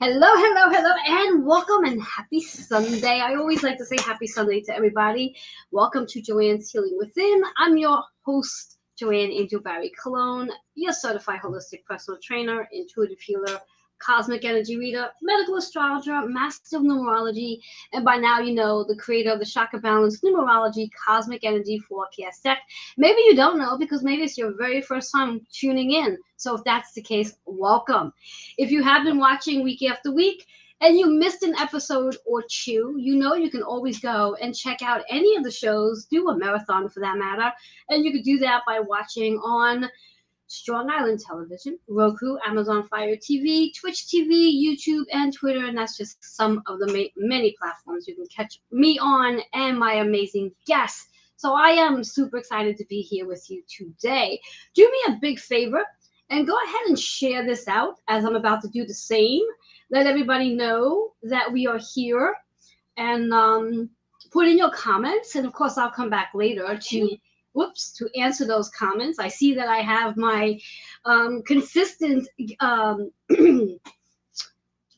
Hello, hello, hello, and welcome and happy Sunday. I always like to say happy Sunday to everybody. Welcome to Joanne's Healing Within. I'm your host, Joanne Angel Barry Cologne, your certified holistic personal trainer, intuitive healer, cosmic energy reader, medical astrologer, master of numerology, and by now you know the creator of the Chakra Balance Numerology Cosmic Energy Forecast deck. Maybe you don't know because maybe it's your very first time tuning in. So if that's the case, welcome. If you have been watching week after week and you missed an episode or two, you know you can always go and check out any of the shows, do a marathon for that matter, and you could do that by watching on Strong Island Television, Roku, Amazon Fire TV, Twitch TV, YouTube, and Twitter, and that's just some of the many platforms you can catch me on and my amazing guests. So I am super excited to be here with you today. Do me a big favor and go ahead and share this out as I'm about to do the same. Let everybody know that we are here and put in your comments. And of course, I'll come back later to answer those comments. I see that I have my consistent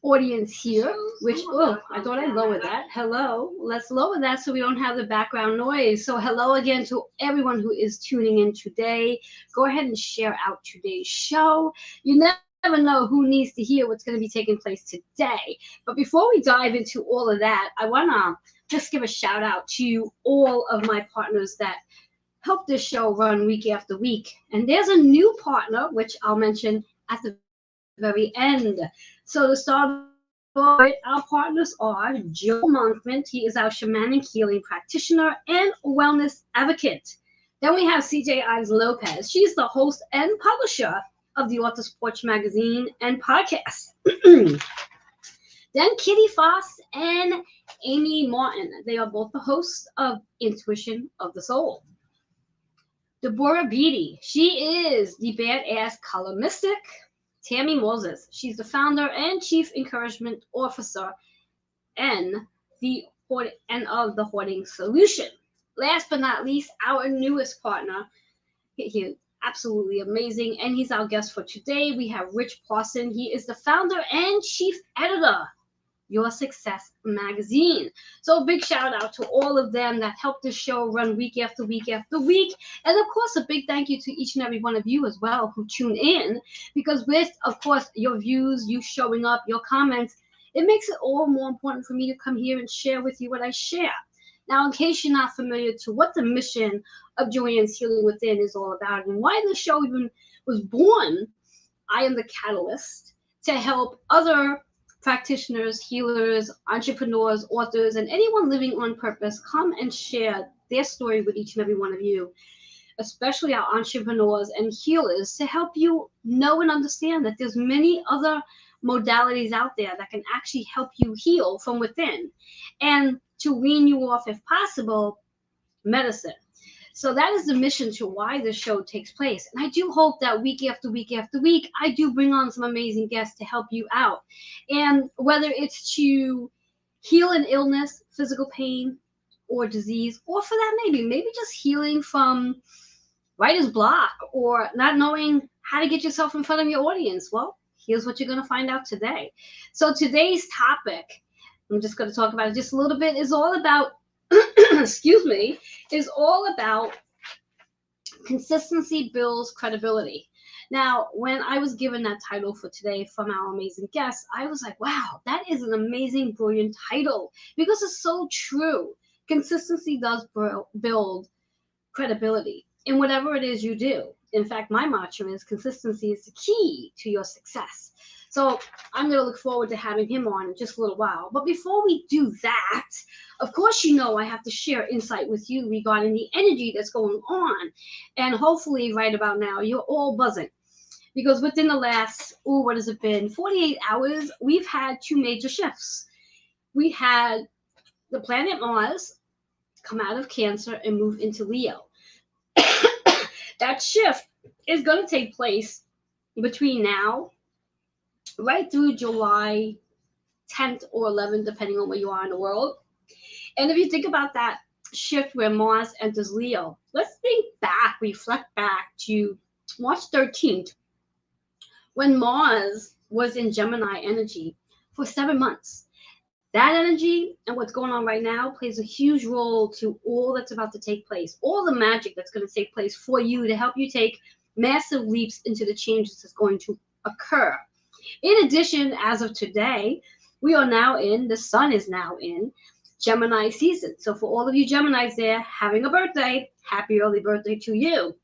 audience here, which, I thought I lowered that. Hello, let's lower that so we don't have the background noise. So hello again to everyone who is tuning in today. Go ahead and share out today's show. You never know who needs to hear what's going to be taking place today. But before we dive into all of that, I want to just give a shout out to all of my partners that help this show run week after week. And there's a new partner, which I'll mention at the very end. So to start off, our partners are Joe Monkman. He is our shamanic healing practitioner and wellness advocate. Then we have CJ Ives Lopez. She's the host and publisher of the Author's Porch magazine and podcast. Then Kitty Foss and Amy Martin. They are both the hosts of Intuition of the Soul. Deborah Beatty. She is the badass color mystic. Tammy Moses. She's the founder and chief encouragement officer and of the Hoarding Solution. Last but not least, our newest partner. He's absolutely amazing, and he's our guest for today. We have Rich Parson. He is the founder and chief editor Your Success magazine. So a big shout out to all of them that help this show run week after week after week. And of course, a big thank you to each and every one of you as well who tune in, because with, of course, your views, you showing up, your comments, it makes it all more important for me to come here and share with you what I share. Now, in case you're not familiar to what the mission of Joanne's Healing Within is all about and why the show even was born, I am the catalyst to help other practitioners, healers, entrepreneurs, authors, and anyone living on purpose come and share their story with each and every one of you, especially our entrepreneurs and healers, to help you know and understand that there's many other modalities out there that can actually help you heal from within, and to wean you off, if possible, medicine. So that is the mission to why this show takes place. And I do hope that week after week after week, I do bring on some amazing guests to help you out. And whether it's to heal an illness, physical pain, or disease, or for that maybe just healing from writer's block or not knowing how to get yourself in front of your audience. Well, here's what you're going to find out today. So today's topic, I'm just going to talk about it just a little bit, is all about is all about consistency builds credibility. Now, when I was given that title for today from our amazing guest, I was like, wow, that is an amazing, brilliant title, because it's so true. Consistency does build credibility in whatever it is you do. In fact, my mantra is consistency is the key to your success. So I'm going to look forward to having him on in just a little while. But before we do that, of course, you know I have to share insight with you regarding the energy that's going on. And hopefully right about now, you're all buzzing. Because within the last, what has it been, 48 hours, we've had two major shifts. We had the planet Mars come out of Cancer and move into Leo. That shift is going to take place between now right through July 10th or 11th, depending on where you are in the world. And if you think about that shift where Mars enters Leo, let's reflect back to March 13th, when Mars was in Gemini energy. for 7 months. That energy and what's going on right now plays a huge role to all that's about to take place, all the magic that's going to take place for you to help you take massive leaps into the changes that's going to occur. In addition, as of today, the sun is now in Gemini season. So for all of you Geminis there having a birthday, happy early birthday to you.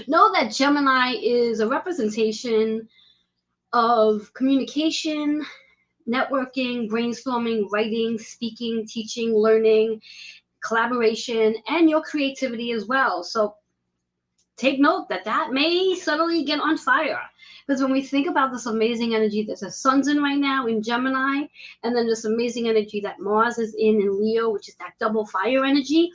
Know that Gemini is a representation of communication, networking, brainstorming, writing, speaking, teaching, learning, collaboration, and your creativity as well. So take note that may suddenly get on fire. Because when we think about this amazing energy that the sun's in right now in Gemini, and then this amazing energy that Mars is in Leo, which is that double fire energy,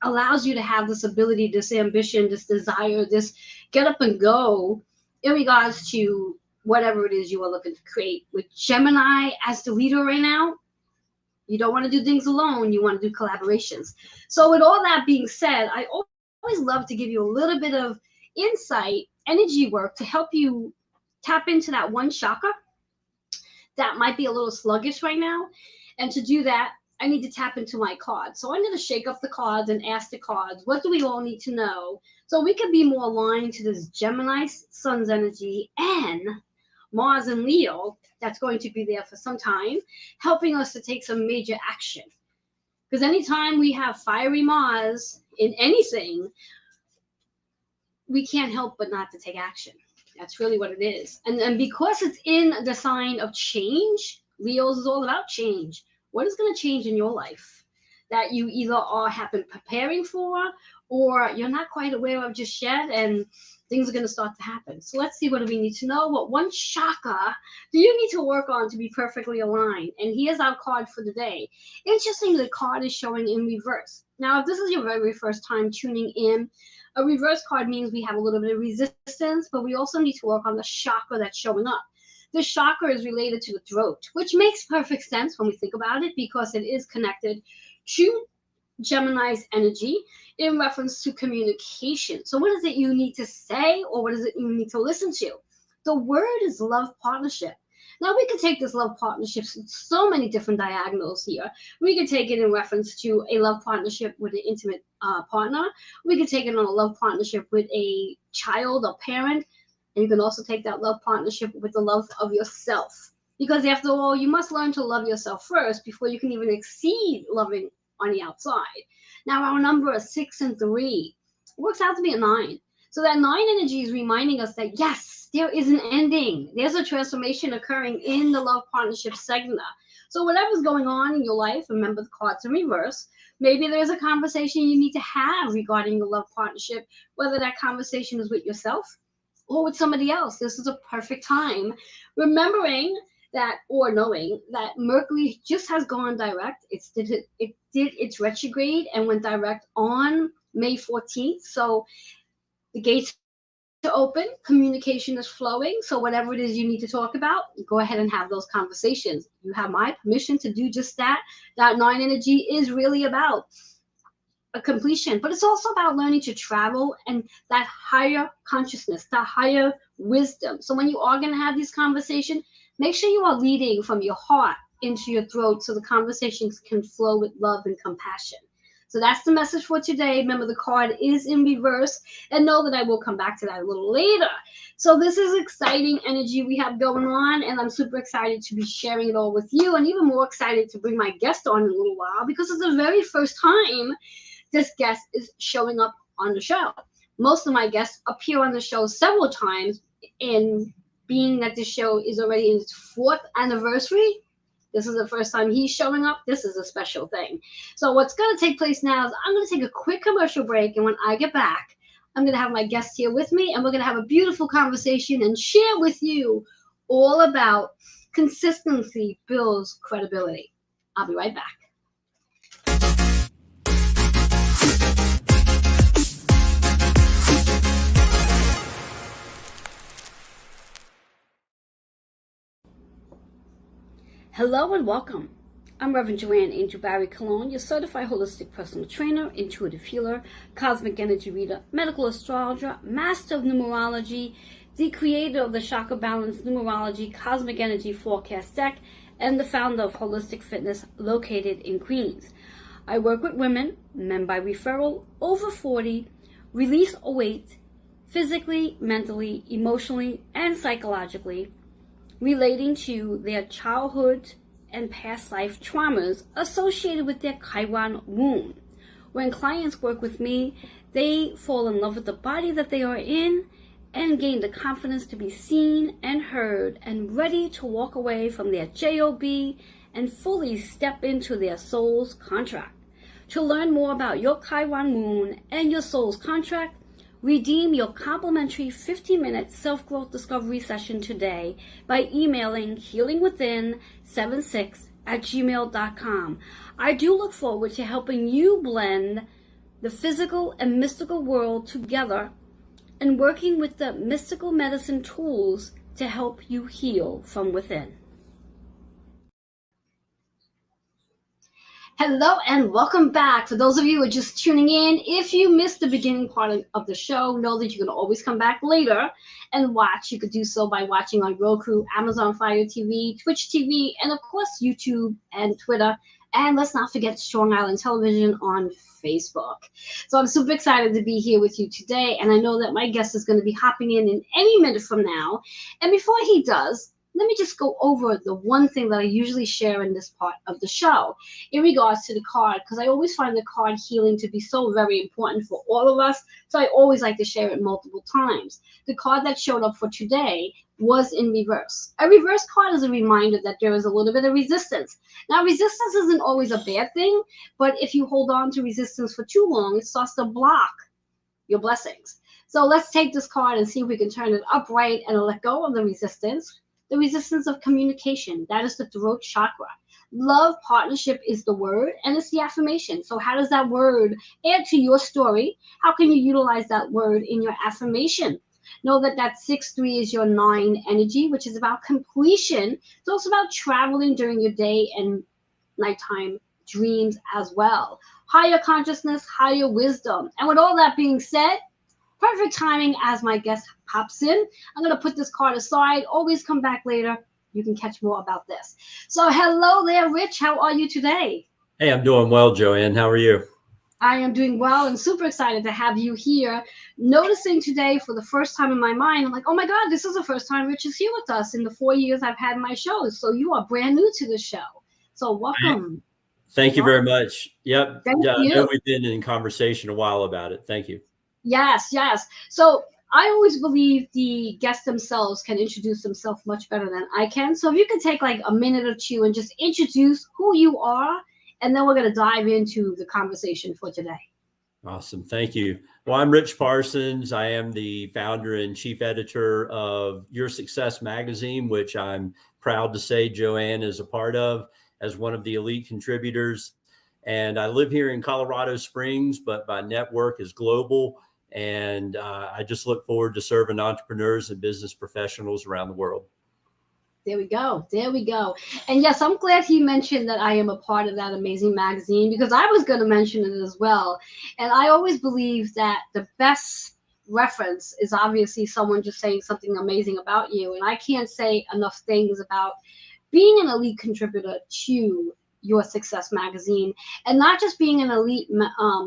allows you to have this ability, this ambition, this desire, this get up and go in regards to whatever it is you are looking to create. With Gemini as the leader right now, you don't want to do things alone. You want to do collaborations. So with all that being said, I always love to give you a little bit of insight, energy work to help you tap into that one chakra that might be a little sluggish right now. And to do that, I need to tap into my cards. So I'm going to shake up the cards and ask the cards, what do we all need to know so we can be more aligned to this Gemini sun's energy and Mars and Leo that's going to be there for some time, helping us to take some major action. Because anytime we have fiery Mars in anything, we can't help but not to take action. That's really what it is. And because it's in the sign of change, Leo's is all about change. What is going to change in your life that you either have been preparing for or you're not quite aware of just yet, and things are going to start to happen. So let's see, what do we need to know? What one chakra do you need to work on to be perfectly aligned? And here's our card for the day. Interesting, the card is showing in reverse. Now, if this is your very first time tuning in, a reverse card means we have a little bit of resistance, but we also need to work on the chakra that's showing up. The chakra is related to the throat, which makes perfect sense when we think about it because it is connected to Gemini's energy in reference to communication. So what is it you need to say, or what is it you need to listen to? The word is love partnership. Now we could take this love partnership in so many different diagonals here. We could take it in reference to a love partnership with an intimate partner. We could take it on a love partnership with a child or parent. And you can also take that love partnership with the love of yourself. Because after all, you must learn to love yourself first before you can even exceed loving on the outside. Now, our number is 6 and 3. It works out to be a 9. So that 9 energy is reminding us that, yes, there is an ending. There's a transformation occurring in the love partnership segment. So whatever's going on in your life, remember the cards in reverse. Maybe there's a conversation you need to have regarding the love partnership, whether that conversation is with yourself or with somebody else. This is a perfect time. Remembering that, or knowing that Mercury just has gone direct. It did its retrograde and went direct on May 14th. So the gates are open, communication is flowing. So whatever it is you need to talk about, go ahead and have those conversations. You have my permission to do just that. That 9 energy is really about a completion, but it's also about learning to travel and that higher consciousness, that higher wisdom. So when you are going to have these conversations, make sure you are leading from your heart into your throat so the conversations can flow with love and compassion. So that's the message for today. Remember, the card is in reverse, and know that I will come back to that a little later. So this is exciting energy we have going on, and I'm super excited to be sharing it all with you, and even more excited to bring my guest on in a little while because it's the very first time this guest is showing up on the show. Most of my guests appear on the show several times, and being that this show is already in its 4th anniversary, this is the first time he's showing up. This is a special thing. So what's going to take place now is I'm going to take a quick commercial break, and when I get back, I'm going to have my guest here with me, and we're going to have a beautiful conversation and share with you all about consistency builds credibility. I'll be right back. Hello and welcome. I'm Reverend Joanne Angel Barry Cologne, your certified holistic personal trainer, intuitive healer, cosmic energy reader, medical astrologer, master of numerology, the creator of the Chakra Balance Numerology Cosmic Energy Forecast deck, and the founder of Holistic Fitness located in Queens. I work with women, men by referral, over 40, release or weight, physically, mentally, emotionally, and psychologically, relating to their childhood and past life traumas associated with their Chiron wound. When clients work with me, they fall in love with the body that they are in and gain the confidence to be seen and heard and ready to walk away from their job and fully step into their soul's contract. To learn more about your Chiron moon and your soul's contract, redeem your complimentary 15-minute self-growth discovery session today by emailing healingwithin76@gmail.com. I do look forward to helping you blend the physical and mystical world together and working with the mystical medicine tools to help you heal from within. Hello and welcome back. For those of you who are just tuning in, if you missed the beginning part of the show, know that you can always come back later and watch. You could do so by watching on Roku, Amazon Fire TV, Twitch TV, and of course YouTube and Twitter. And let's not forget Strong Island Television on Facebook. So I'm super excited to be here with you today, and I know that my guest is going to be hopping in any minute from now. And before he does, let me just go over the one thing that I usually share in this part of the show in regards to the card, because I always find the card healing to be so very important for all of us. So I always like to share it multiple times. The card that showed up for today was in reverse. A reverse card is a reminder that there is a little bit of resistance. Now, resistance isn't always a bad thing, but if you hold on to resistance for too long, it starts to block your blessings. So let's take this card and see if we can turn it upright and let go of the resistance. The resistance of communication, that is the throat chakra. Love, partnership is the word, and it's the affirmation. So how does that word add to your story? How can you utilize that word in your affirmation? Know that 6-3 is your 9 energy, which is about completion. It's also about traveling during your day and nighttime dreams as well. Higher consciousness, higher wisdom. And with all that being said, perfect timing as my guest pops in. I'm going to put this card aside. Always come back later. You can catch more about this. So hello there, Rich. How are you today? Hey, I'm doing well, Joanne. How are you? I am doing well and super excited to have you here. Noticing today for the first time in my mind, I'm like, oh my God, this is the first time Rich is here with us in the 4 years I've had my shows. So you are brand new to the show. So welcome. Thank you very much. Yep. Thank I you. know we've been in conversation a while about it. Thank you. Yes, yes. So I always believe the guests themselves can introduce themselves much better than I can. So if you could take like a minute or two and just introduce who you are, and then we're going to dive into the conversation for today. Awesome. Thank you. Well, I'm Rich Parsons. I am the founder and chief editor of Your Success magazine, which I'm proud to say Joanne is a part of as one of the elite contributors. And I live here in Colorado Springs, but my network is global. And I just look forward to serving entrepreneurs and business professionals around the world. There we go. There we go. And yes, I'm glad he mentioned that I am a part of that amazing magazine, because I was going to mention it as well. And I always believe that the best reference is obviously someone just saying something amazing about you. And I can't say enough things about being an elite contributor to Your Success magazine, and not just being an elite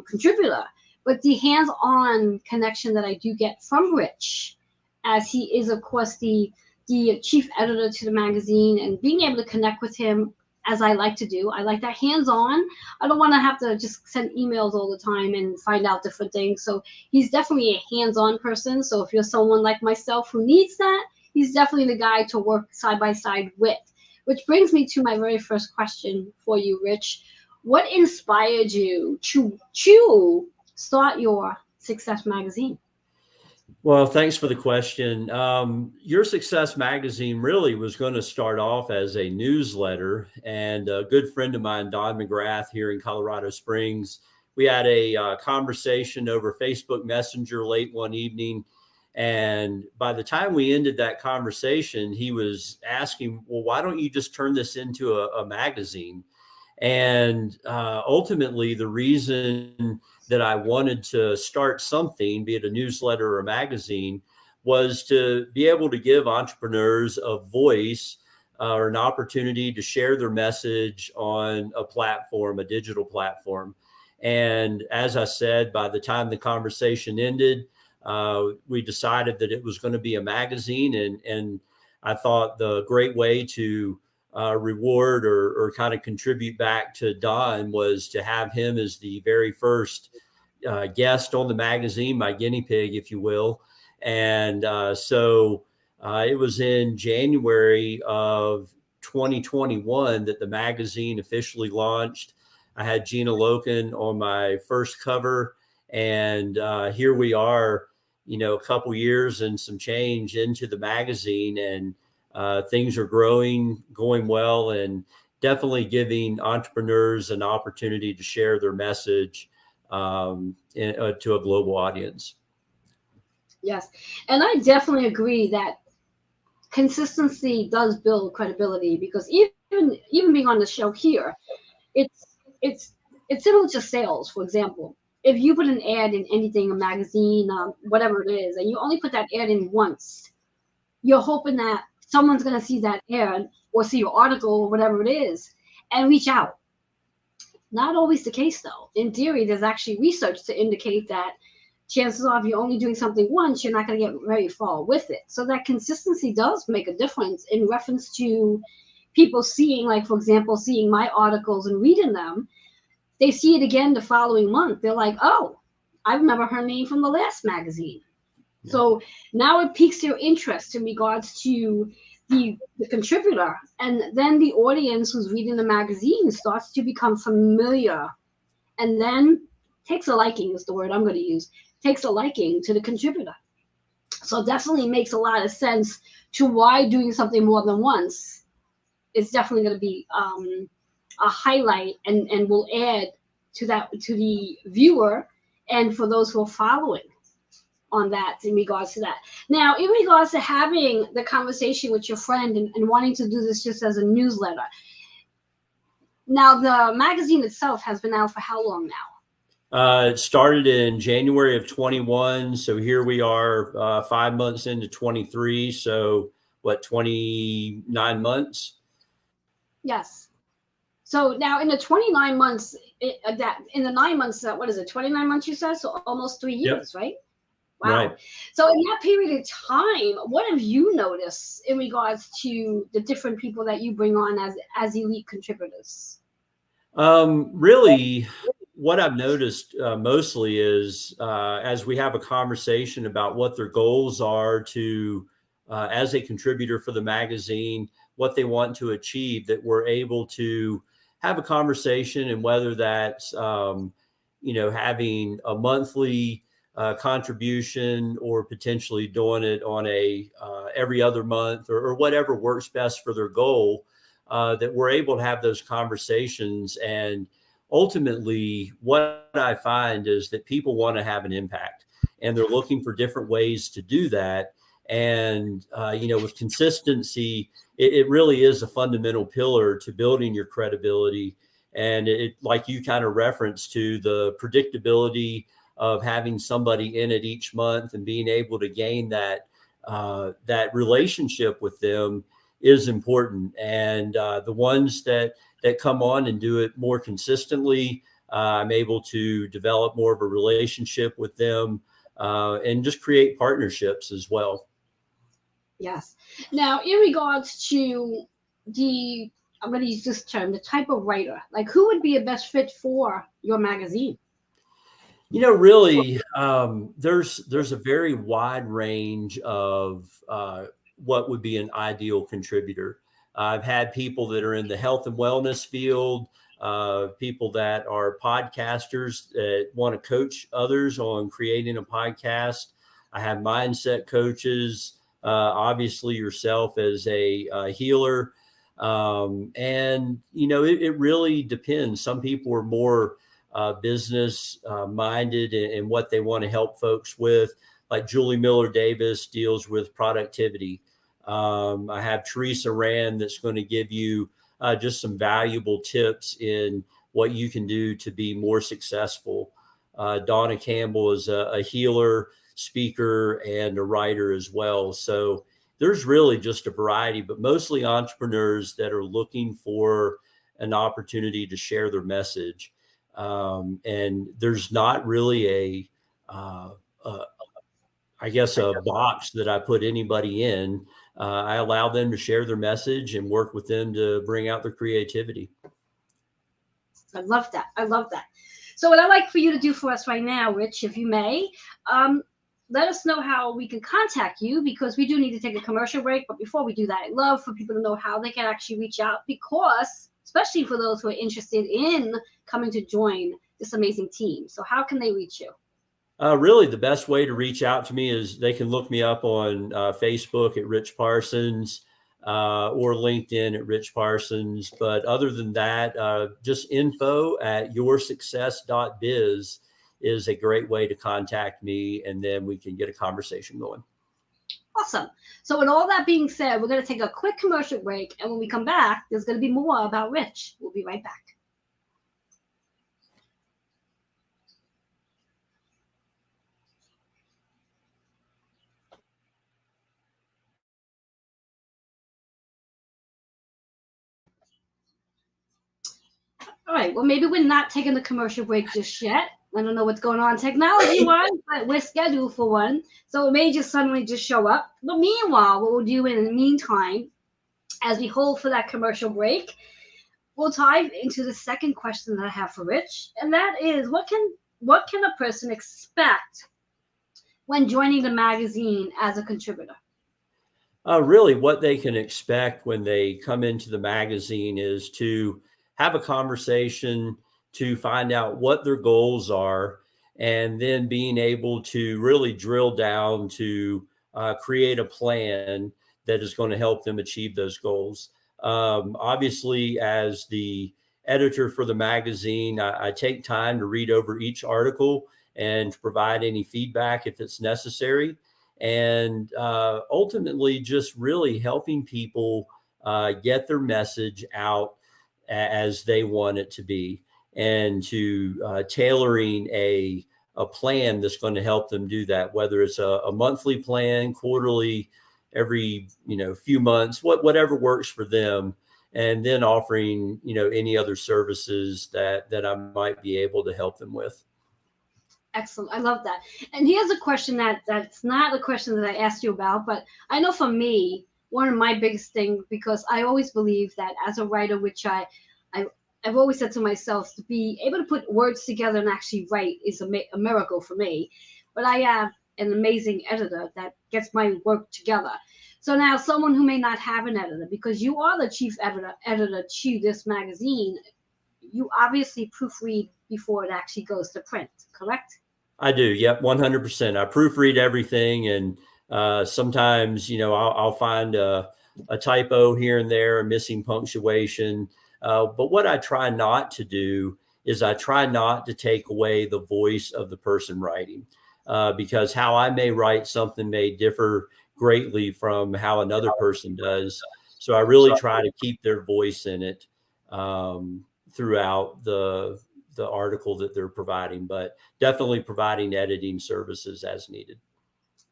contributor, but the hands-on connection that I do get from Rich, as he is, of course, the chief editor to the magazine, and being able to connect with him as I like to do. I like that hands-on. I don't want to have to just send emails all the time and find out different things. So he's definitely a hands-on person. So if you're someone like myself who needs that, he's definitely the guy to work side by side with. Which brings me to my very first question for you, Rich. What inspired you to start Your Success magazine? Well, thanks for the question. Your Success magazine really was going to start off as a newsletter, and a good friend of mine, Don McGrath, here in Colorado Springs, we had a conversation over Facebook Messenger late one evening. And by the time we ended that conversation, he was asking, well, why don't you just turn this into a magazine? And ultimately, the reason that I wanted to start something, be it a newsletter or a magazine, was to be able to give entrepreneurs a voice or an opportunity to share their message on a platform, a digital platform. And as I said, by the time the conversation ended, we decided that it was going to be a magazine. And I thought the great way to reward or kind of contribute back to Don was to have him as the very first guest on the magazine, my guinea pig, if you will. And so it was in January of 2021 that the magazine officially launched. I had Gina Loken on my first cover, and here we are, a couple years and some change into the magazine, and things are growing, going well, and definitely giving entrepreneurs an opportunity to share their message to a global audience. Yes. And I definitely agree that consistency does build credibility, because even being on the show here, it's it's it's similar to sales. For example, if you put an ad in anything, a magazine, whatever it is, and you only put that ad in once, you're hoping that someone's going to see that ad or see your article or whatever it is and reach out. Not always the case, though. In theory, there's actually research to indicate that chances are, if you're only doing something once, you're not going to get very far with it. So that consistency does make a difference in reference to people seeing, like, for example, seeing my articles and reading them. They see it again the following month. They're like, oh, I remember her name from the last magazine. Yeah. So now it piques their interest in regards to the contributor. And then the audience who's reading the magazine starts to become familiar, and then takes a liking is the word I'm going to use, takes a liking to the contributor. So definitely makes a lot of sense to why doing something more than once is definitely going to be a highlight, and will add to the viewer and for those who are following on that, in regards to that. Now, in regards to having the conversation with your friend and wanting to do this just as a newsletter. Now, the magazine itself has been out for how long now? It started in January of 21. So here we are 5 months into 23. So what, 29 months? Yes. So now in the 29 months, in the 9 months, what is it, 29 months you said? So almost 3 years, yep. Right? Wow. Right. So in that period of time, what have you noticed in regards to the different people that you bring on as elite contributors? Really, what I've noticed mostly is as we have a conversation about what their goals are to, as a contributor for the magazine, what they want to achieve, that we're able to have a conversation, and whether that's, having a monthly contribution, or potentially doing it on a every other month, or whatever works best for their goal. That we're able to have those conversations. And ultimately, what I find is that people want to have an impact, and they're looking for different ways to do that. And, with consistency, it really is a fundamental pillar to building your credibility. And it, like you kind of referenced to, the predictability of having somebody in it each month and being able to gain that relationship with them is important. And the ones that come on and do it more consistently, I'm able to develop more of a relationship with them, and just create partnerships as well. Yes. Now, in regards to I'm going to use this term, the type of writer, like, who would be a best fit for your magazine? Really, there's a very wide range of what would be an ideal contributor. I've had people that are in the health and wellness field, people that are podcasters that want to coach others on creating a podcast. I have mindset coaches, obviously yourself as a healer. And, it really depends. Some people are more business minded and what they want to help folks with. Like Julie Miller Davis deals with productivity. I have Teresa Rand that's going to give you just some valuable tips in what you can do to be more successful. Donna Campbell is a healer, speaker, and a writer as well. So there's really just a variety, but mostly entrepreneurs that are looking for an opportunity to share their message. And there's not really I guess, a box that I put anybody in. I allow them to share their message and work with them to bring out their creativity. I love that. I love that. So what I'd like for you to do for us right now, Rich, if you may, let us know how we can contact you, because we do need to take a commercial break. But before we do that, I'd love for people to know how they can actually reach out, because especially for those who are interested in coming to join this amazing team. So how can they reach you? Really, the best way to reach out to me is they can look me up on Facebook at Rich Parsons or LinkedIn at Rich Parsons. But other than that, just info@yoursuccess.biz is a great way to contact me, and then we can get a conversation going. Awesome. So with all that being said, we're going to take a quick commercial break. And when we come back, there's going to be more about Rich. We'll be right back. All right. Well, maybe we're not taking the commercial break just yet. I don't know what's going on technology-wise, but we're scheduled for one. So it may just suddenly just show up. But meanwhile, what we'll do in the meantime, as we hold for that commercial break, we'll dive into the second question that I have for Rich. And that is, what can a person expect when joining the magazine as a contributor? Really, what they can expect when they come into the magazine is to have a conversation, to find out what their goals are, and then being able to really drill down to create a plan that is going to help them achieve those goals. Obviously, as the editor for the magazine, I take time to read over each article and to provide any feedback if it's necessary. And ultimately, just really helping people get their message out as they want it to be, and to tailoring a plan that's going to help them do that, whether it's a monthly plan, quarterly, every few months, whatever works for them, and then offering any other services that I might be able to help them with. Excellent. I love that. And here's a question that's not a question that I asked you about, but I know for me, one of my biggest things, because I always believe that as a writer, which I've always said to myself, to be able to put words together and actually write is a miracle for me. But I have an amazing editor that gets my work together. So now someone who may not have an editor, because you are the chief editor to this magazine, you obviously proofread before it actually goes to print, correct? I do. Yep. 100%. I proofread everything. And sometimes, I'll find a typo here and there, a missing punctuation. But what I try not to do is I try not to take away the voice of the person writing, because how I may write something may differ greatly from how another person does. So I really try to keep their voice in it throughout the article that they're providing, but definitely providing editing services as needed.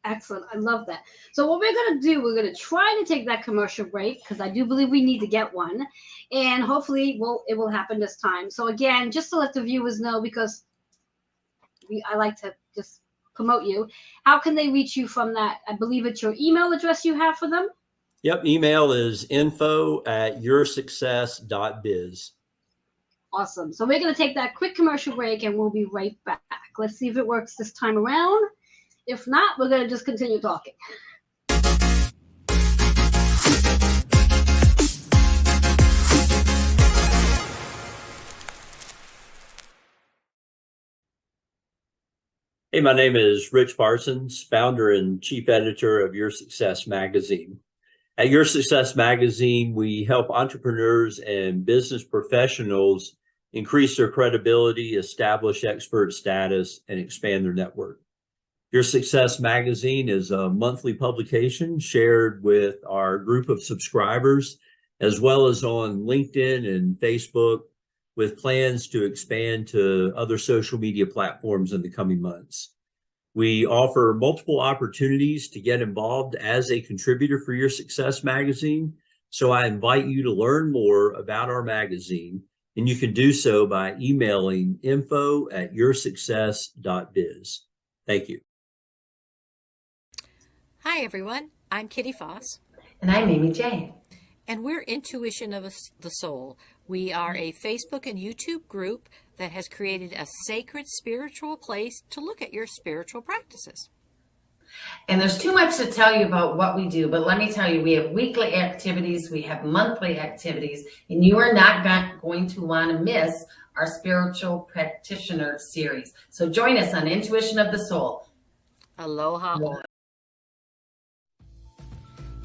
Excellent. I love that. So what we're going to do, we're going to try to take that commercial break, because I do believe we need to get one, and hopefully it will happen this time. So again, just to let the viewers know, because I like to just promote you, how can they reach you from that? I believe it's your email address you have for them. Yep. Email is info@yoursuccess.biz. Awesome. So we're going to take that quick commercial break, and we'll be right back. Let's see if it works this time around. If not, we're going to just continue talking. Hey, my name is Rich Parsons, founder and chief editor of Your Success Magazine. At Your Success Magazine, we help entrepreneurs and business professionals increase their credibility, establish expert status, and expand their network. Your Success Magazine is a monthly publication shared with our group of subscribers, as well as on LinkedIn and Facebook, with plans to expand to other social media platforms in the coming months. We offer multiple opportunities to get involved as a contributor for Your Success magazine. So I invite you to learn more about our magazine, and you can do so by emailing info@yoursuccess.biz. Thank you. Hi, everyone. I'm Kitty Foss. And I'm Amy J. And we're Intuition of the Soul. We are a Facebook and YouTube group that has created a sacred spiritual place to look at your spiritual practices. And there's too much to tell you about what we do, but let me tell you, we have weekly activities, we have monthly activities, and you are not going to want to miss our spiritual practitioner series. So join us on Intuition of the Soul. Aloha.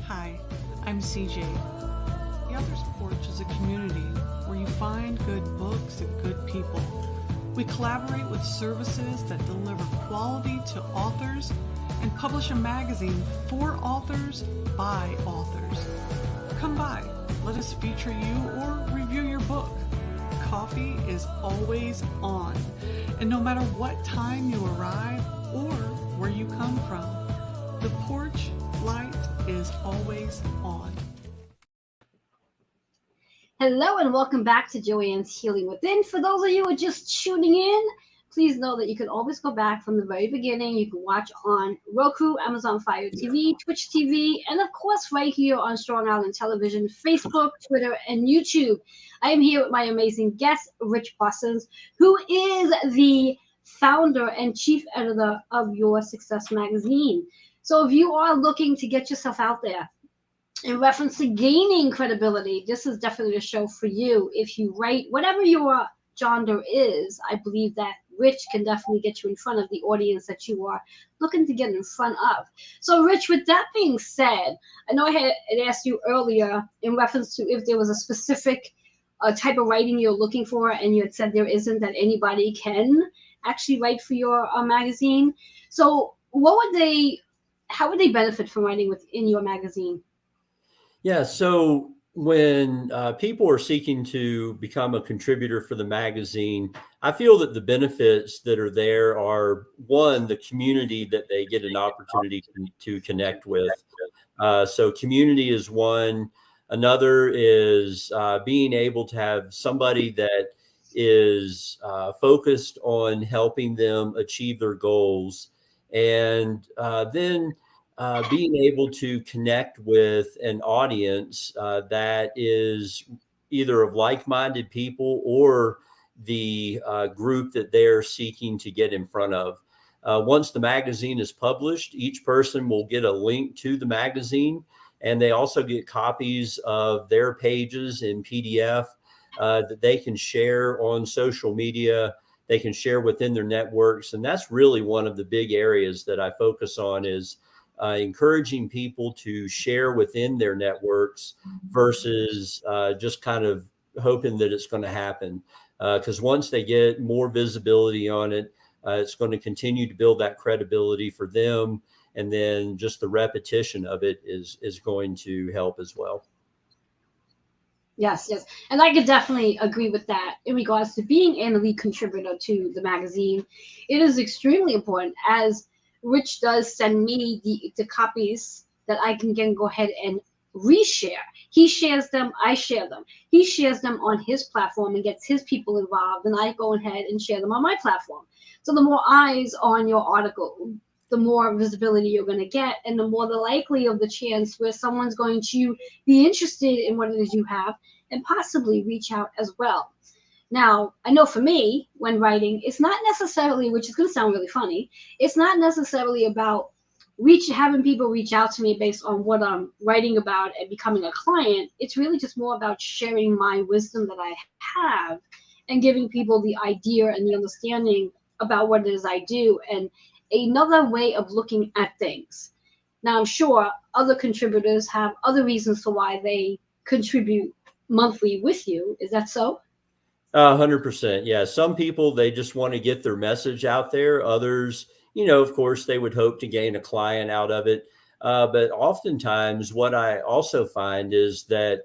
Hi, I'm CJ. The Author's Porch is a community where you find good books and good people. We collaborate with services that deliver quality to authors and publish a magazine for authors by authors. Come by, let us feature you or review your book. Coffee is always on, and no matter what time you arrive or where you come from, the porch light is always on. Hello and welcome back to Joanne's Healing Within. For those of you who are just tuning in, please know that you can always go back from the very beginning. You can watch on Roku, Amazon Fire TV, Twitch TV, and of course right here on Strong Island Television, Facebook, Twitter, and YouTube. I am here with my amazing guest, Rich Parsons, who is the founder and chief editor of Your Success magazine. So if you are looking to get yourself out there, in reference to gaining credibility, this is definitely a show for you. If you write whatever your genre is, I believe that Rich can definitely get you in front of the audience that you are looking to get in front of. So, Rich, with that being said, I know I had asked you earlier in reference to if there was a specific type of writing you're looking for, and you had said there isn't, that anybody can actually write for your magazine. So, how would they benefit from writing within your magazine? Yeah, so when people are seeking to become a contributor for the magazine, I feel that the benefits that are there are, one, the community that they get an opportunity to connect with. So community is one. Another is being able to have somebody that is focused on helping them achieve their goals. And then being able to connect with an audience that is either of like-minded people or the group that they're seeking to get in front of. Once the magazine is published, each person will get a link to the magazine, and they also get copies of their pages in PDF that they can share on social media. They can share within their networks. And that's really one of the big areas that I focus on, is encouraging people to share within their networks versus just kind of hoping that it's going to happen. Because once they get more visibility on it, it's going to continue to build that credibility for them. And then just the repetition of it is going to help as well. Yes. And I could definitely agree with that in regards to being an elite contributor to the magazine. It is extremely important, as Rich does send me the copies that I can go ahead and reshare. He shares them, I share them. He shares them on his platform and gets his people involved, and I go ahead and share them on my platform. So the more eyes on your article, the more visibility you're going to get, and the more the likely of the chance where someone's going to be interested in what it is you have and possibly reach out as well. Now, I know for me, when writing, it's not necessarily, which is going to sound really funny, it's not necessarily about having people reach out to me based on what I'm writing about and becoming a client. It's really just more about sharing my wisdom that I have and giving people the idea and the understanding about what it is I do and another way of looking at things. Now, I'm sure other contributors have other reasons for why they contribute monthly with you. Is that so? 100%. Yeah. Some people, they just want to get their message out there. Others, of course, they would hope to gain a client out of it. But oftentimes what I also find is that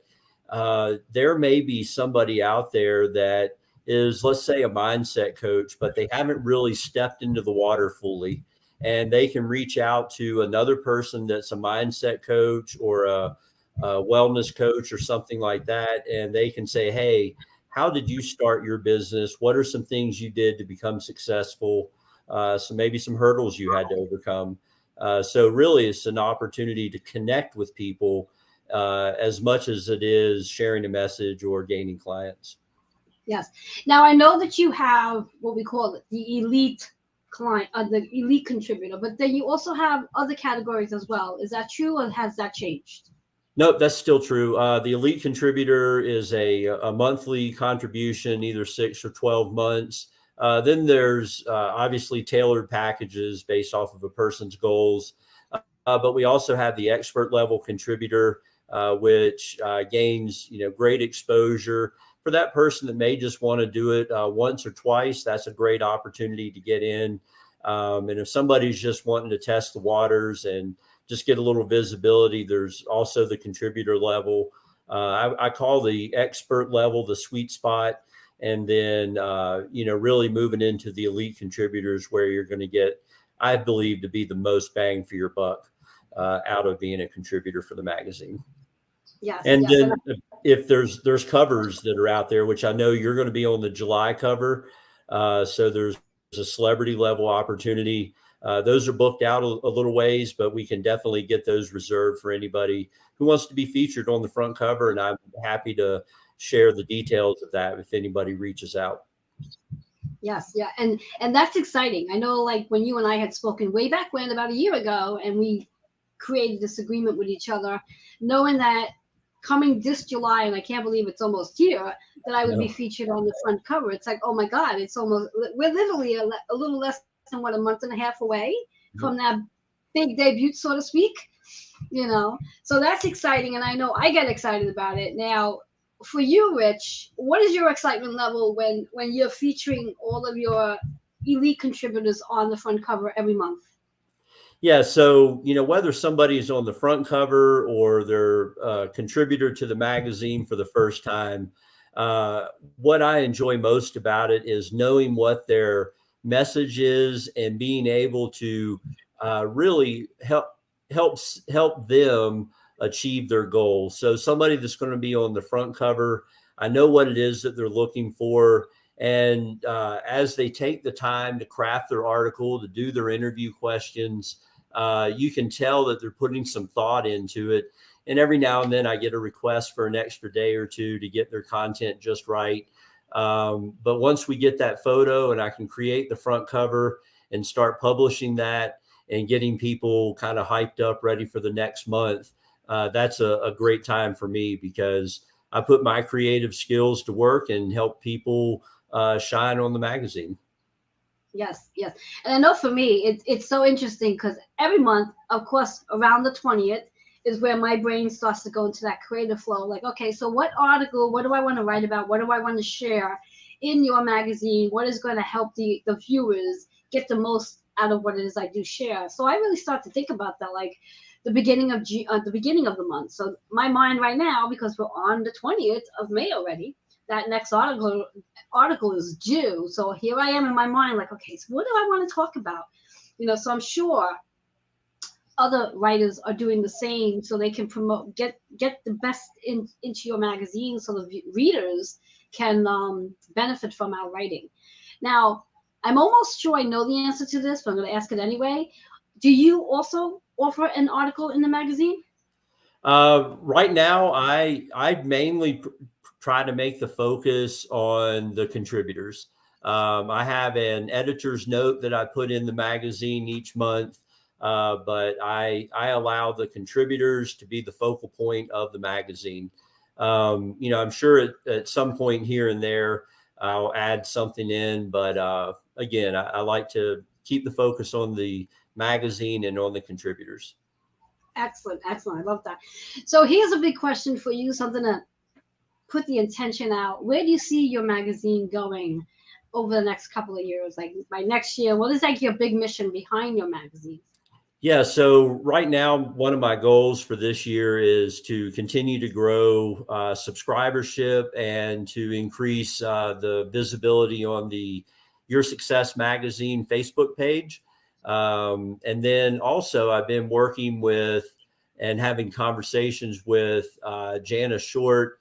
there may be somebody out there that is, let's say, a mindset coach, but they haven't really stepped into the water fully. And they can reach out to another person that's a mindset coach or a wellness coach or something like that. And they can say, hey, how did you start your business? What are some things you did to become successful? So maybe some hurdles you had to overcome. So really, it's an opportunity to connect with people as much as it is sharing a message or gaining clients. Yes. Now I know that you have what we call it, the elite client, the elite contributor, but then you also have other categories as well. Is that true, or has that changed? Nope, that's still true. The elite contributor is a monthly contribution, either 6 or 12 months. Then there's obviously tailored packages based off of a person's goals. But we also have the expert level contributor, which gains great exposure. For that person that may just want to do it once or twice, that's a great opportunity to get in. And if somebody's just wanting to test the waters and just get a little visibility, there's also the contributor level. I call the expert level the sweet spot. And then, really moving into the elite contributors where you're going to get, I believe, to be the most bang for your buck out of being a contributor for the magazine. Yes. And yes. then if there's covers that are out there, which I know you're going to be on the July cover. So there's a celebrity level opportunity. Those are booked out a little ways, but we can definitely get those reserved for anybody who wants to be featured on the front cover. And I'm happy to share the details of that if anybody reaches out. Yes, yeah, and that's exciting. I know, like when you and I had spoken way back when, about a year ago, and we created this agreement with each other, knowing that coming this July, and I can't believe it's almost here, that I would be featured on the front cover. It's like, oh my God, we're literally a little less than a month and a half away from that big debut, so to speak. So that's exciting, and I know I get excited about it. Now, for you, Rich, what is your excitement level when you're featuring all of your elite contributors on the front cover every month? Yeah, so whether somebody's on the front cover or they're a contributor to the magazine for the first time, what I enjoy most about it is knowing what their message is and being able to really help them achieve their goals. So somebody that's going to be on the front cover, I know what it is that they're looking for. And as they take the time to craft their article, to do their interview questions, you can tell that they're putting some thought into it. And every now and then I get a request for an extra day or two to get their content just right. But once we get that photo and I can create the front cover and start publishing that and getting people kind of hyped up, ready for the next month, that's a great time for me because I put my creative skills to work and help people shine on the magazine. Yes. And I know for me, it's so interesting because every month, of course, around the 20th is where my brain starts to go into that creative flow. Like, okay, so what article, what do I want to write about? What do I want to share in your magazine? What is going to help the viewers get the most out of what it is I do share? So I really start to think about that, like the beginning of the month. So my mind right now, because we're on the 20th of May already, that next article is due. So here I am in my mind, like, okay, so what do I want to talk about? So I'm sure other writers are doing the same, so they can get the best into your magazine, so the readers can benefit from our writing. Now, I'm almost sure I know the answer to this, but I'm going to ask it anyway. Do you also offer an article in the magazine? Right now, I mainly try to make the focus on the contributors. I have an editor's note that I put in the magazine each month, but I allow the contributors to be the focal point of the magazine. I'm sure at some point here and there, I'll add something in, but again, I like to keep the focus on the magazine and on the contributors. Excellent. I love that. So here's a big question for you, something to put the intention out. Where do you see your magazine going over the next couple of years? Like by next year, what is like your big mission behind your magazine? Yeah, so right now, one of my goals for this year is to continue to grow subscribership and to increase the visibility on the Your Success Magazine Facebook page. And then also, I've been working with and having conversations with Jana Short,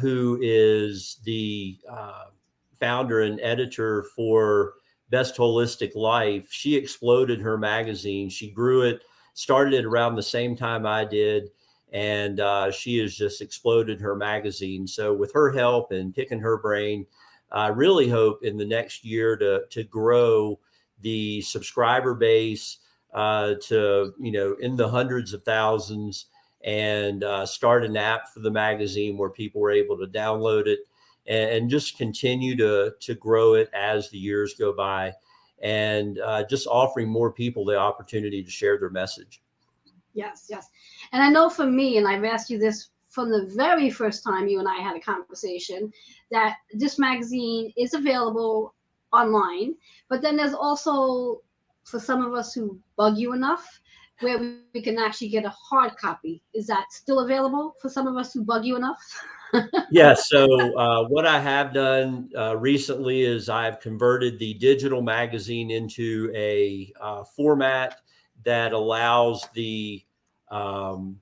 who is the founder and editor for Best Holistic Life. She exploded her magazine. She grew it, started it around the same time I did, and she has just exploded her magazine. So with her help and picking her brain, I really hope in the next year to grow the subscriber base to, in the hundreds of thousands, and start an app for the magazine where people were able to download it, and just continue to grow it as the years go by, and just offering more people the opportunity to share their message. Yes, yes. And I know for me, and I've asked you this from the very first time you and I had a conversation, that this magazine is available online, but then there's also, for some of us who bug you enough, where we can actually get a hard copy. Is that still available for some of us who bug you enough? Yeah. So what I have done recently is I've converted the digital magazine into a format that allows the PDF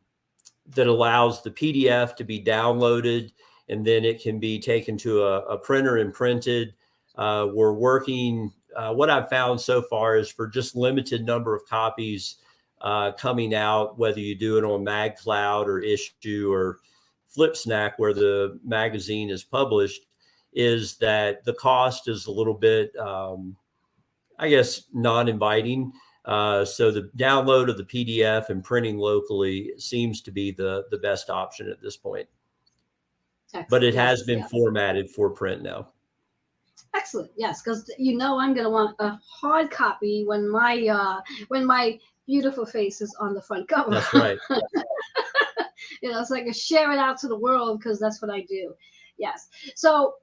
to be downloaded, and then it can be taken to a printer and printed. We're working. What I've found so far is for just limited number of copies coming out, whether you do it on MagCloud or Issue or Flipsnack, where the magazine is published, is that the cost is a little bit, I guess, non-inviting. So the download of the PDF and printing locally seems to be the best option at this point. Excellent. But it has been formatted for print now. Excellent. Yes, because I'm going to want a hard copy when my beautiful face is on the front cover. That's right. So I can share it out to the world, because that's what I do. Yes. So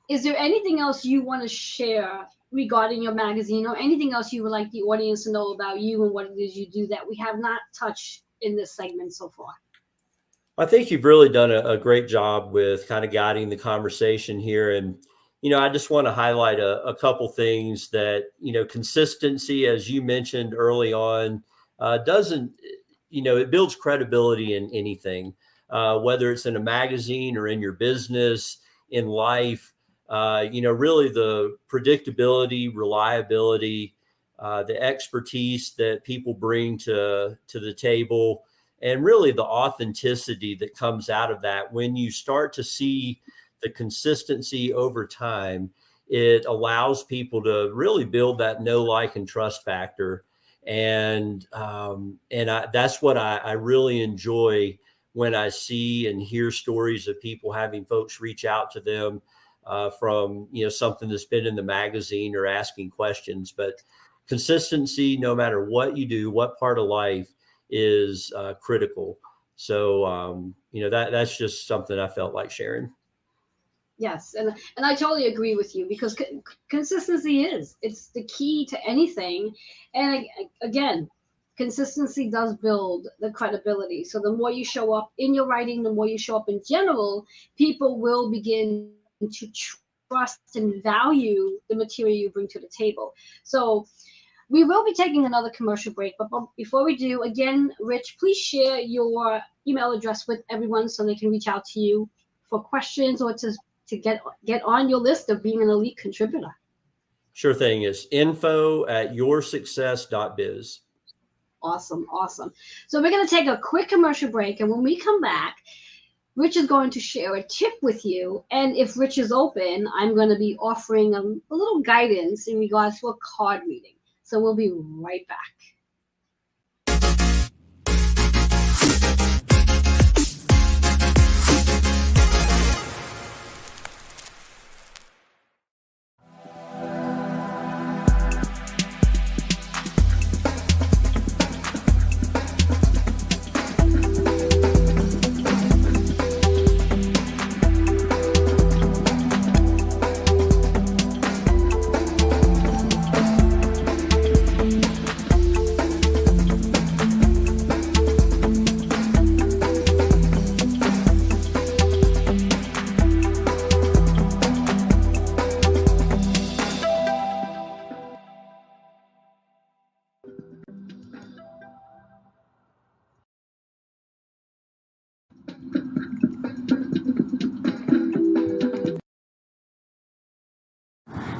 is there anything else you want to share regarding your magazine, or anything else you would like the audience to know about you and what it is you do that we have not touched in this segment so far? I think you've really done a great job with kind of guiding the conversation here. And, I just want to highlight a couple things that, consistency, as you mentioned early on, doesn't, it builds credibility in anything, whether it's in a magazine or in your business, in life. Really the predictability, reliability, the expertise that people bring to the table, and really the authenticity that comes out of that. When you start to see the consistency over time, it allows people to really build that know, like, and trust factor. And that's what I really enjoy when I see and hear stories of people having folks reach out to them from something that's been in the magazine, or asking questions. But consistency, no matter what you do, what part of life, is critical. So that's just something I felt like sharing. Yes, and I totally agree with you, because consistency it's the key to anything. And again, consistency does build the credibility. So the more you show up in your writing, the more you show up in general, people will begin to trust and value the material you bring to the table. So we will be taking another commercial break, but before we do, again, Rich, please share your email address with everyone so they can reach out to you for questions, or to get on your list of being an elite contributor. Sure thing. It's info@yoursuccess.biz. Awesome. So we're going to take a quick commercial break, and when we come back, Rich is going to share a tip with you. And if Rich is open, I'm going to be offering a little guidance in regards to a card reading. So we'll be right back.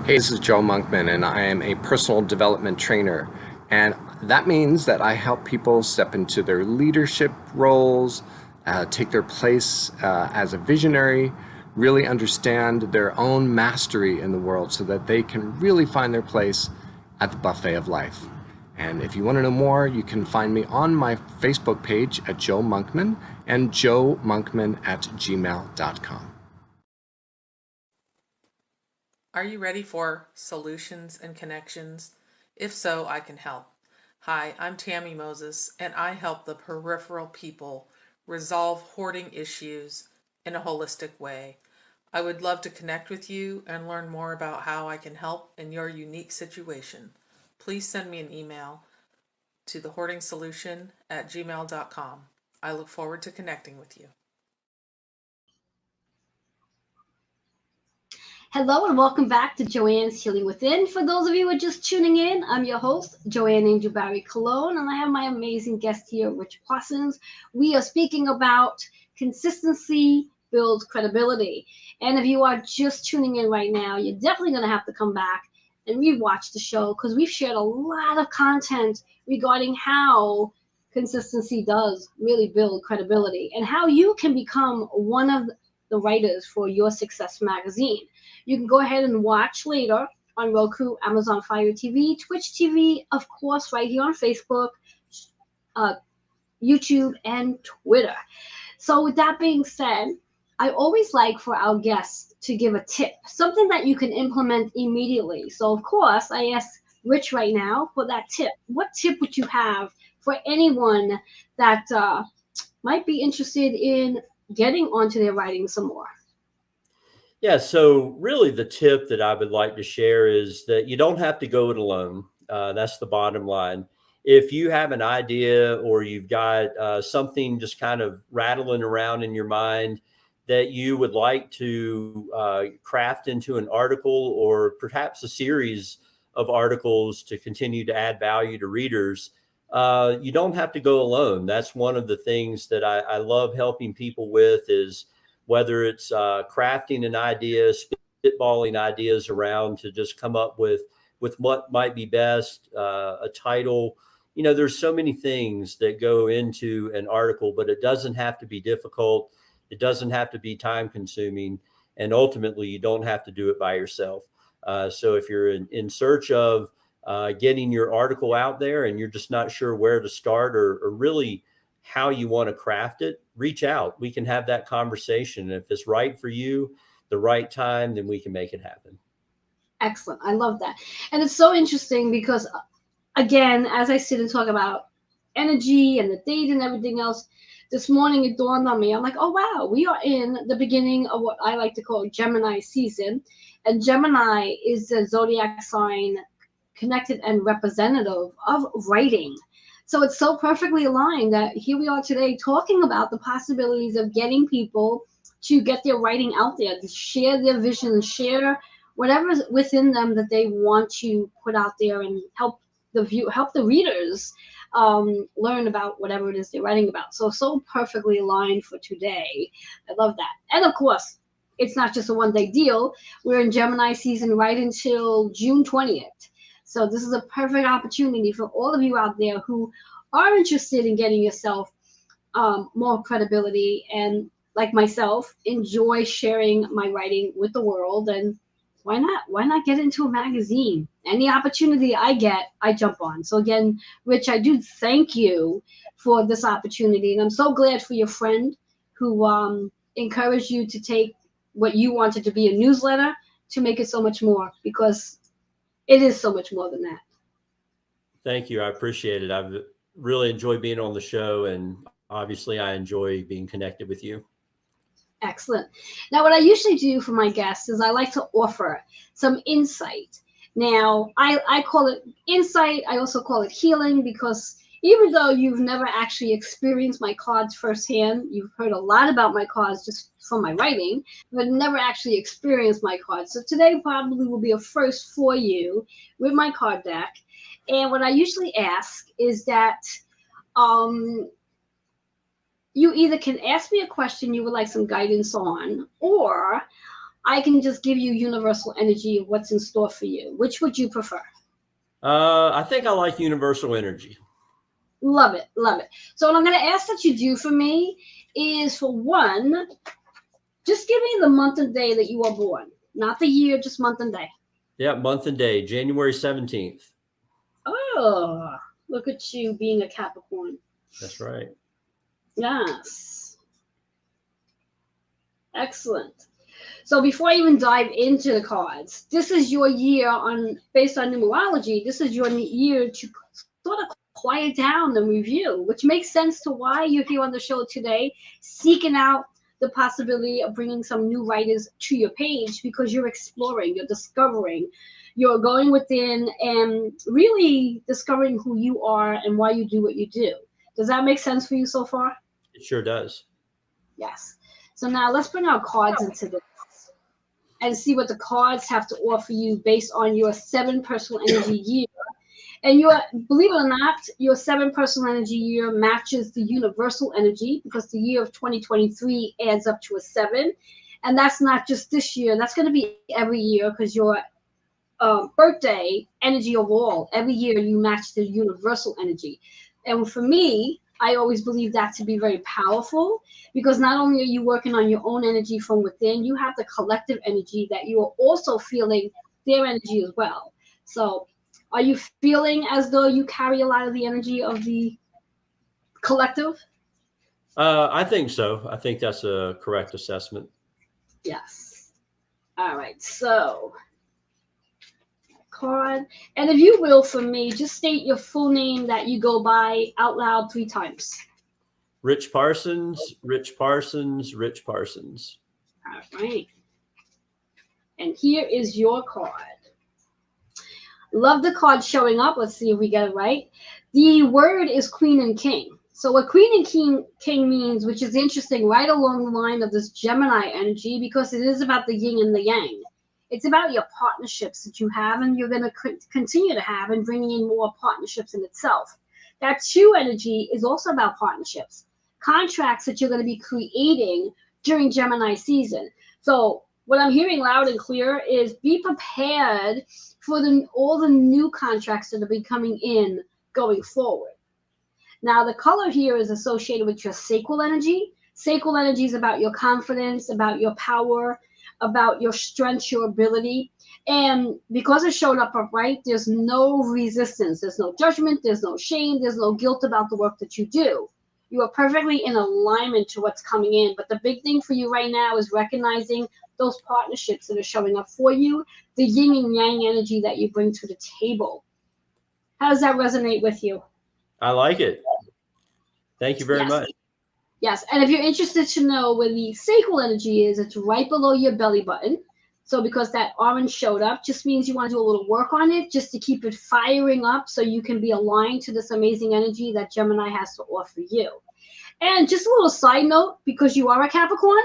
Hey, this is Joe Monkman, and I am a personal development trainer. And that means that I help people step into their leadership roles, take their place as a visionary, really understand their own mastery in the world so that they can really find their place at the buffet of life. And if you want to know more, you can find me on my Facebook page at Joe Monkman and joemonkman@gmail.com. Are you ready for solutions and connections? If so, I can help. Hi, I'm Tammy Moses, and I help the peripheral people resolve hoarding issues in a holistic way. I would love to connect with you and learn more about how I can help in your unique situation. Please send me an email to thehoardingsolution@gmail.com. I look forward to connecting with you. Hello and welcome back to Joanne's Healing Within. For those of you who are just tuning in, I'm your host, Joanne Angel Barry Cologne, and I have my amazing guest here, Rich Parsons. We are speaking about consistency builds credibility. And if you are just tuning in right now, you're definitely going to have to come back and rewatch the show because we've shared a lot of content regarding how consistency does really build credibility and how you can become one of the writers for Your Success magazine. You can go ahead and watch later on Roku, Amazon Fire TV, Twitch TV, of course, right here on Facebook, YouTube, and Twitter. So with that being said, I always like for our guests to give a tip, something that you can implement immediately. So of course, I ask Rich right now for that tip. What tip would you have for anyone that might be interested in getting onto their writing some more? Yeah, so really the tip that I would like to share is that you don't have to go it alone. That's the bottom line. If you have an idea or you've got something just kind of rattling around in your mind that you would like to craft into an article or perhaps a series of articles to continue to add value to readers, you don't have to go alone. That's one of the things that I love helping people with is whether it's crafting an idea, spitballing ideas around to just come up with what might be best, a title. You know, there's so many things that go into an article, but it doesn't have to be difficult. It doesn't have to be time consuming. And ultimately, you don't have to do it by yourself. So if you're in search of getting your article out there and you're just not sure where to start or really how you want to craft it, reach out. We can have that conversation. If it's right for you, the right time, then we can make it happen. Excellent. I love that. And it's so interesting because, again, as I sit and talk about energy and the date and everything else, this morning it dawned on me. I'm like, oh, wow, we are in the beginning of what I like to call Gemini season. And Gemini is the zodiac sign connected and representative of writing. So it's so perfectly aligned that here we are today talking about the possibilities of getting people to get their writing out there, to share their vision, share whatever's within them that they want to put out there and help the readers learn about whatever it is they're writing about. So perfectly aligned for today. I love that. And of course, it's not just a one-day deal. We're in Gemini season right until June 20th. So this is a perfect opportunity for all of you out there who are interested in getting yourself more credibility and, like myself, enjoy sharing my writing with the world. And why not? Why not get into a magazine? Any opportunity I get, I jump on. So again, Rich, I do thank you for this opportunity. And I'm so glad for your friend who encouraged you to take what you wanted to be a newsletter to make it so much more, because it is so much more than that. Thank you. I appreciate it. I've really enjoyed being on the show, and obviously I enjoy being connected with you. Excellent. Now, what I usually do for my guests is I like to offer some insight. Now, I call it insight. I also call it healing, because even though you've never actually experienced my cards firsthand, you've heard a lot about my cards just from my writing, but never actually experienced my cards. So today probably will be a first for you with my card deck. And what I usually ask is that you either can ask me a question you would like some guidance on, or I can just give you universal energy of what's in store for you. Which would you prefer? I think I like universal energy. Love it, love it. So what I'm going to ask that you do for me is, for one, just give me the month and day that you were born. Not the year, just month and day. Yeah, month and day, January 17th. Oh, look at you being a Capricorn. That's right. Yes. Excellent. So before I even dive into the cards, this is your year based on numerology. This is your year to sort of quiet down and review, which makes sense to why you're here on the show today, seeking out the possibility of bringing some new writers to your page, because you're exploring, you're discovering, you're going within and really discovering who you are and why you do what you do. Does that make sense for you so far? It sure does. Yes. So now let's bring our cards into this and see what the cards have to offer you based on your 7 personal energy year. And believe it or not, your 7 personal energy year matches the universal energy, because the year of 2023 adds up to a 7. And that's not just this year. That's going to be every year, because your birthday energy overall, every year you match the universal energy. And for me, I always believe that to be very powerful, because not only are you working on your own energy from within, you have the collective energy that you are also feeling their energy as well. So are you feeling as though you carry a lot of the energy of the collective? I think so. I think that's a correct assessment. Yes. All right. So card. And if you will, for me, just state your full name that you go by out loud 3 times. Rich Parsons, Rich Parsons, Rich Parsons. All right. And here is your card. Love the card showing up. Let's see if we get it right. The word is Queen and King. So what Queen and King means, which is interesting, right along the line of this Gemini energy, because it is about the yin and the yang. It's about your partnerships that you have, and you're going to continue to have, and bringing in more partnerships in itself. That 2 energy is also about partnerships, contracts that you're going to be creating during Gemini season. So what I'm hearing loud and clear is be prepared for all the new contracts that will be coming in going forward. Now, the color here is associated with your sacral energy. Sacral energy is about your confidence, about your power, about your strength, your ability. And because it showed up upright, there's no resistance. There's no judgment. There's no shame. There's no guilt about the work that you do. You are perfectly in alignment to what's coming in. But the big thing for you right now is recognizing those partnerships that are showing up for you, the yin and yang energy that you bring to the table. How does that resonate with you? I like it. Thank you very much. Yes, and if you're interested to know where the sacral energy is, it's right below your belly button. So because that orange showed up, just means you want to do a little work on it just to keep it firing up so you can be aligned to this amazing energy that Gemini has to offer you. And just a little side note, because you are a Capricorn,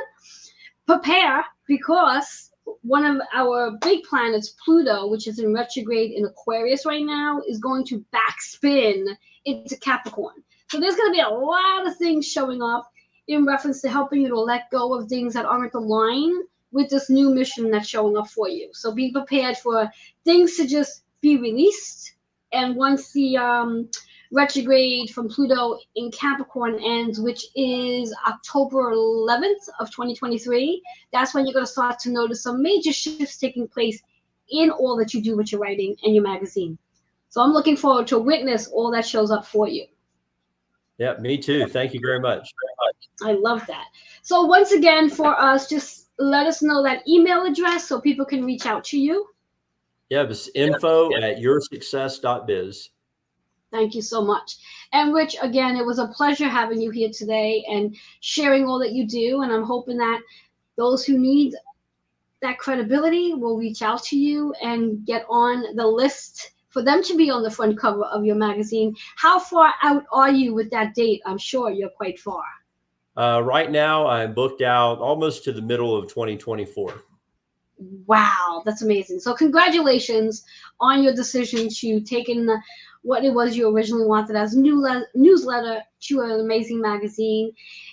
prepare, because one of our big planets, Pluto, which is in retrograde in Aquarius right now, is going to backspin into Capricorn. So there's going to be a lot of things showing up in reference to helping you to let go of things that aren't aligned with this new mission that's showing up for you. So be prepared for things to just be released. And once the retrograde from Pluto in Capricorn ends, which is October 11th of 2023, that's when you're going to start to notice some major shifts taking place in all that you do with your writing and your magazine. So I'm looking forward to witness all that shows up for you. Yeah, me too. Thank you very much. I love that. So once again, for us, just let us know that email address so people can reach out to you. Yeah, it's info@yoursuccess.biz. Thank you so much. And Rich, again, it was a pleasure having you here today and sharing all that you do. And I'm hoping that those who need that credibility will reach out to you and get on the list for them to be on the front cover of your magazine. How far out are you with that date? I'm sure you're quite far. Right now, I'm booked out almost to the middle of 2024. Wow, that's amazing. So congratulations on your decision to take in what it was you originally wanted as a newsletter to an amazing magazine.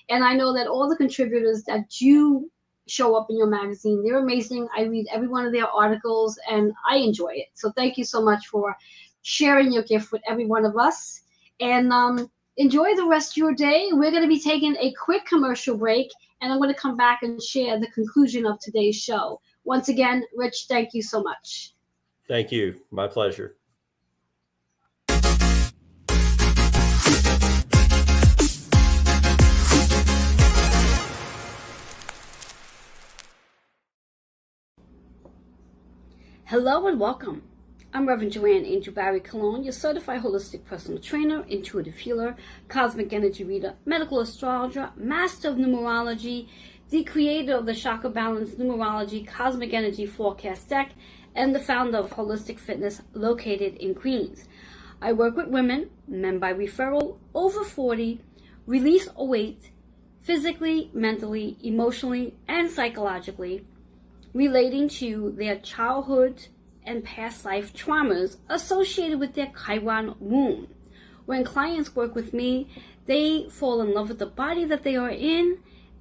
And I know that all the contributors that you show up in your magazine. They're amazing. I read every one of their articles and I enjoy it. So thank you so much for sharing your gift with every one of us. And enjoy the rest of your day. We're going to be taking a quick commercial break, and I'm going to come back and share the conclusion of today's show. Once again, Rich, thank you so much. Thank you. My pleasure. Hello and welcome. I'm Reverend Joanne Angel Barry Cologne, your certified holistic personal trainer, intuitive healer, cosmic energy reader, medical astrologer, master of numerology, the creator of the Chakra Balance Numerology Cosmic Energy Forecast deck, and the founder of Holistic Fitness located in Queens. I work with women, men by referral, over 40, release or weight, physically, mentally, emotionally, and psychologically, relating to their childhood and past life traumas associated with their Chiron wound. When clients work with me, they fall in love with the body that they are in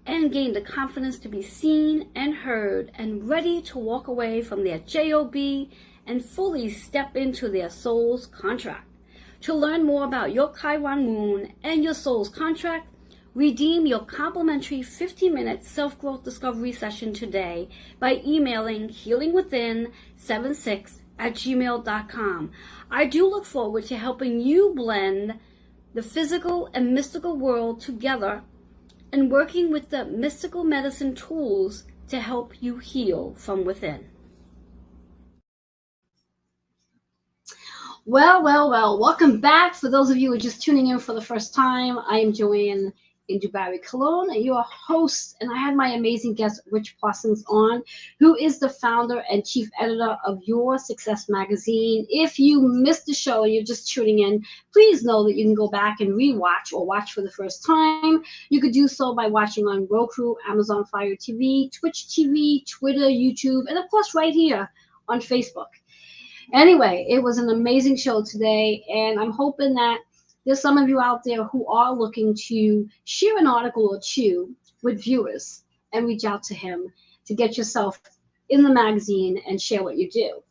and gain the confidence to be seen and heard and ready to walk away from their job and fully step into their soul's contract. To learn more about your Chiron wound and your soul's contract, redeem your complimentary 15-minute self-growth discovery session today by emailing healingwithin76@gmail.com. I do look forward to helping you blend the physical and mystical world together and working with the mystical medicine tools to help you heal from within. Well, welcome back. For those of you who are just tuning in for the first time, I am Joanne Angel Barry Cologne, your host, and I had my amazing guest, Rich Parsons, on, who is the founder and chief editor of Your Success Magazine. If you missed the show and you're just tuning in, please know that you can go back and rewatch or watch for the first time. You could do so by watching on Roku, Amazon Fire TV, Twitch TV, Twitter, YouTube, and of course right here on Facebook. Anyway, it was an amazing show today, and I'm hoping that there's some of you out there who are looking to share an article or two with viewers and reach out to him to get yourself in the magazine and share what you do.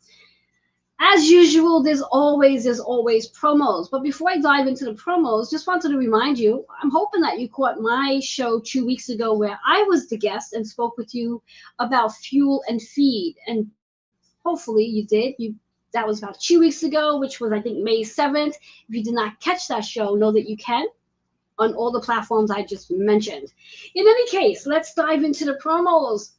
As usual, there's always promos. But before I dive into the promos, just wanted to remind you, I'm hoping that you caught my show 2 weeks ago where I was the guest and spoke with you about fuel and feed. And hopefully you did. That was about 2 weeks ago, which was, I think, May 7th. If you did not catch that show, know that you can on all the platforms I just mentioned. In any case, let's dive into the promos.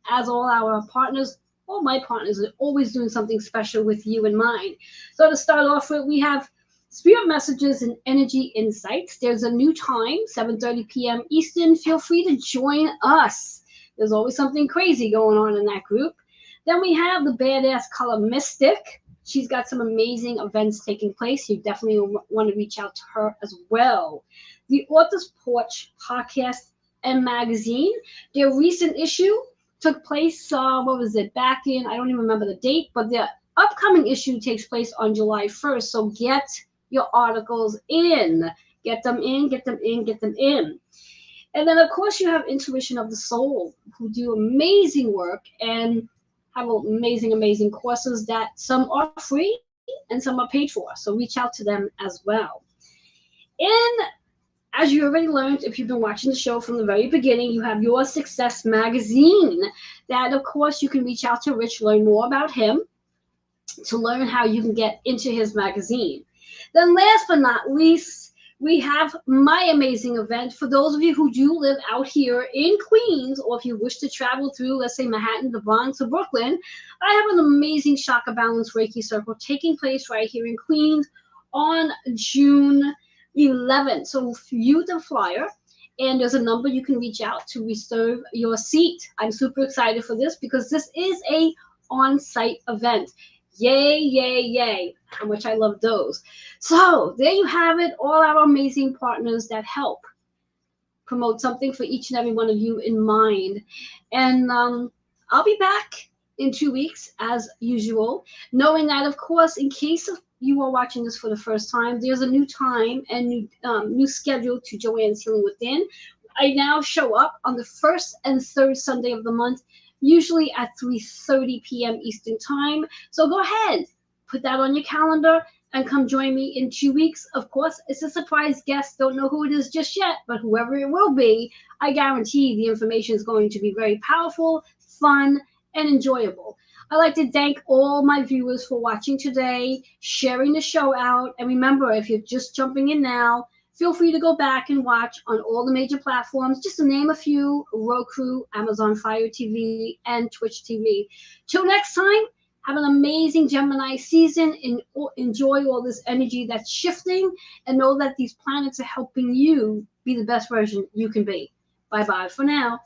As all our partners, all my partners are always doing something special with you in mind. So to start off with, we have Spirit Messages and Energy Insights. There's a new time, 7:30 p.m. Eastern. Feel free to join us. There's always something crazy going on in that group. Then we have the Badass Color Mystic. She's got some amazing events taking place. You definitely want to reach out to her as well. The Author's Porch podcast and magazine. Their recent issue took place, back in, I don't even remember the date, but the upcoming issue takes place on July 1st. So get your articles in. Get them in. And then, of course, you have Intuition of the Soul, who do amazing work and have amazing courses that some are free and some are paid for. So reach out to them as well. And as you already learned, if you've been watching the show from the very beginning, you have Your Success Magazine. That, of course, you can reach out to Rich, learn more about him, to learn how you can get into his magazine. Then last but not least, we have my amazing event. For those of you who do live out here in Queens, or if you wish to travel through, let's say, Manhattan, the Bronx, or Brooklyn, I have an amazing Chakra Balance Reiki Circle taking place right here in Queens on June 11th. So view the flyer, and there's a number you can reach out to reserve your seat. I'm super excited for this because this is a on-site event. Yay, how much I love those. So there you have it, all our amazing partners that help promote something for each and every one of you in mind. And I'll be back in 2 weeks as usual, knowing that, of course, in case of you are watching this for the first time, there's a new time and new schedule to Joanne's Healing Within. I now show up on the first and third Sunday of the month, usually at 3:30 p.m. Eastern Time. So go ahead, put that on your calendar and come join me in 2 weeks. Of course, it's a surprise guest. Don't know who it is just yet, but whoever it will be, I guarantee the information is going to be very powerful, fun, and enjoyable. I'd like to thank all my viewers for watching today, sharing the show out. And remember, if you're just jumping in now, feel free to go back and watch on all the major platforms, just to name a few: Roku, Amazon Fire TV, and Twitch TV. Till next time, have an amazing Gemini season and enjoy all this energy that's shifting, and know that these planets are helping you be the best version you can be. Bye-bye for now.